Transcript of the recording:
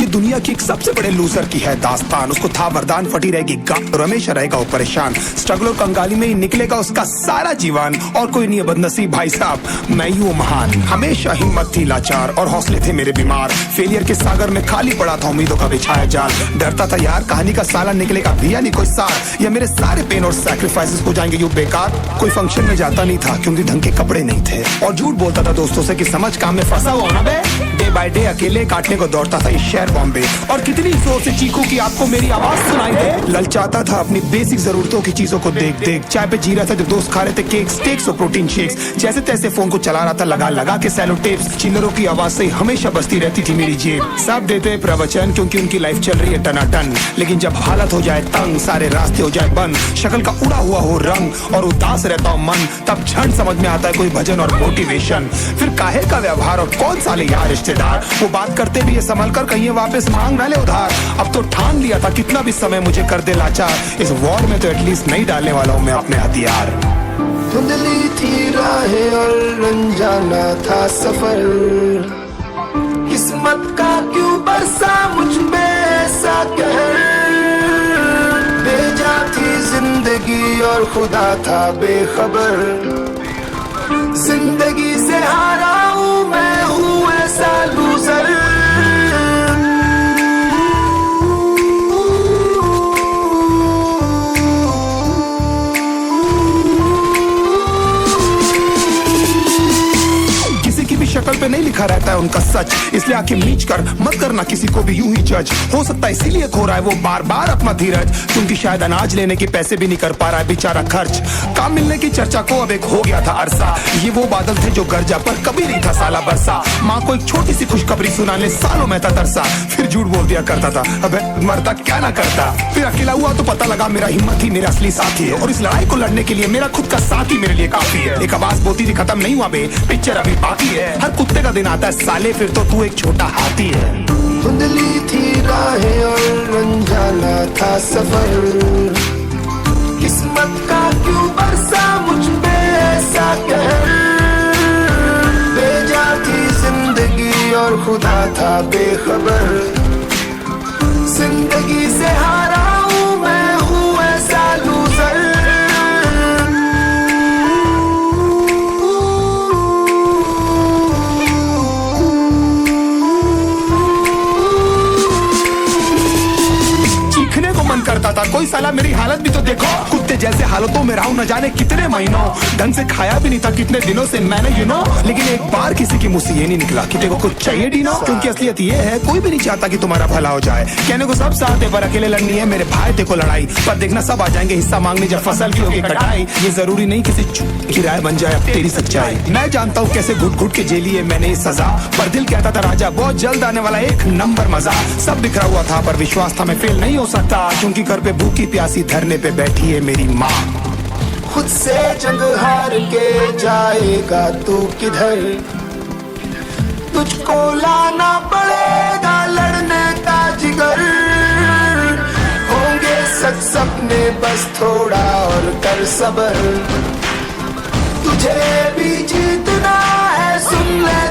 दुनिया की एक सबसे बड़े लूजर की है दास्तान। उसको था वरदान, फटी रहेगी गांड और हमेशा रहेगा वो परेशान। स्ट्रगल और कंगाली में ही निकलेगा उसका सारा जीवन, और कोई नहीं है बदनसीब भाई साहब, मैं ही हूँ महान। हमेशा हिम्मत थी लाचार और हौसले थे मेरे बीमार। फेलियर के सागर में खाली पड़ा था उम्मीदों का बिछाया जाल। डरता था यार कहानी का साला निकलेगा भी या नहीं कोई सार, या मेरे सारे पेन और सैक्रिफाइसेस हो जाएंगे यूं बेकार। कोई फंक्शन में जाता नहीं था क्योंकि ढंग के कपड़े नहीं थे, और झूठ बोलता था दोस्तों से कि समझ काम में फंसा हुआ ना बे। डे बाय डे अकेले काटने को दौड़ता था इस शहर बॉम्बे, और कितनी जोर से चीखूं कि आपको मेरी आवाज सुनाई दे। ललचाता था अपनी बेसिक जरूरतों की चीजों को देख देख। चाय पे जी रहा था जब दोस्त खा रहे थे केक, स्टेक्स और प्रोटीन शेक्स। जैसे तैसे फोन को चला रहा था लगा लगा के सैलो टेप्स। चिल्लरों की आवाज से हमेशा बजती रहती थी मेरी जेब। सब देते प्रवचन क्योंकि उनकी लाइफ चल रही है टनाटन, लेकिन जब हालत हो जाए तंग, सारे रास्ते हो जाए बंद, शक्ल का उड़ा हुआ हो रंग और उदास रहता हो मन, तब क्षण समझ में आता है कोई भजन और मोटिवेशन। फिर काहे का व्यवहार और कौन साले यार रिश्तेदार, वो बात करते भी ये संभल कर कहीं वापस मांग ना ले उधार। अब तो ठान लिया था कितना भी समय मुझे कर दे लाचार, इस वॉर में तो एटलीस्ट नहीं डालने वाला हूँ मैं अपने हथियार। धुंधली थी राहें और अनजाना था सफर, किस्मत का क्यों बरसा मुझ में ऐसा कहर। बेजा थी जिंदगी और खुदा था बेखबर, जिंदगी से हारा हूँ मैं हूँ ऐसा लूजर। शक्ल पे नहीं लिखा रहता है उनका सच, इसलिए आंखें मीच कर मत करना किसी को भी यूं ही जज। हो सकता है इसीलिए खो रहा है वो बार बार अपना धीरज, क्योंकि शायद अनाज लेने के पैसे भी नहीं कर पा रहा है बेचारा खर्च। काम मिलने की चर्चा को अब एक हो गया था अरसा, ये वो बादल थे जो गरजा पर कभी नहीं था साला बरसा। माँ को एक छोटी सी खुशखबरी सुनाने सालों में था तरसा, फिर झूठ बोल दिया करता था अबे मरता क्या ना करता। फिर अकेला हुआ तो पता लगा मेरा हिम्मत ही मेरा असली साथी है, और इस लड़ाई को लड़ने के लिए मेरा खुद का साथ ही मेरे लिए काफी है। एक आवाज बोलती थी खत्म नहीं हुआ बे, पिक्चर अभी बाकी है। हर कुत्ते का दिन आता है साले, फिर तो तू एक छोटा हाथी है। धुंधली थी राहें और अनजाना था सफर, किस्मत का क्यों बरसा मुझ पे ऐसा कहर। बेजा थी जिंदगी और खुदा था बेखबर, जिंदगी से हारा हूँ मैं हूँ ऐसा लूजर। करता था कोई साला मेरी हालत भी तो देखो, कुत्ते जैसे हालतों में रहा हूं न जाने कितने महीनों, ढंग से खाया भी नहीं था कितने दिनों से मैंने लेकिन एक बार किसी की मुंह से ये नहीं निकला कि तेरे को कुछ चाहिए डीनो। क्योंकि असलियत ये है कोई भी नहीं चाहता कि तुम्हारा भला हो जाए, कहने को सब साथ है पर अकेले लड़नी है मेरे भाई देखो लड़ाई। पर देखना सब आ जाएंगे हिस्सा मांगने जब फसल की होगी कटाई, ये जरूरी नहीं किसी की राय बन जाए अब तेरी सच्चाई। मैं जानता हूँ कैसे घुट घुट के जेली है मैंने सजा, पर दिल कहता था राजा बहुत जल्द आने वाला एक नंबर मजा। सब बिखरा हुआ था पर विश्वास था मैं फेल नहीं हो सकता, क्योंकि घर पे भूखी प्यासी धरने पे बैठी है मेरी माँ। खुद से जंग हार के जाएगा तू किधर, तुझको लाना पड़ेगा लड़ने का जिगर। होंगे सच सपने बस थोड़ा और कर सबर, तुझे भी जीतना है सुन ले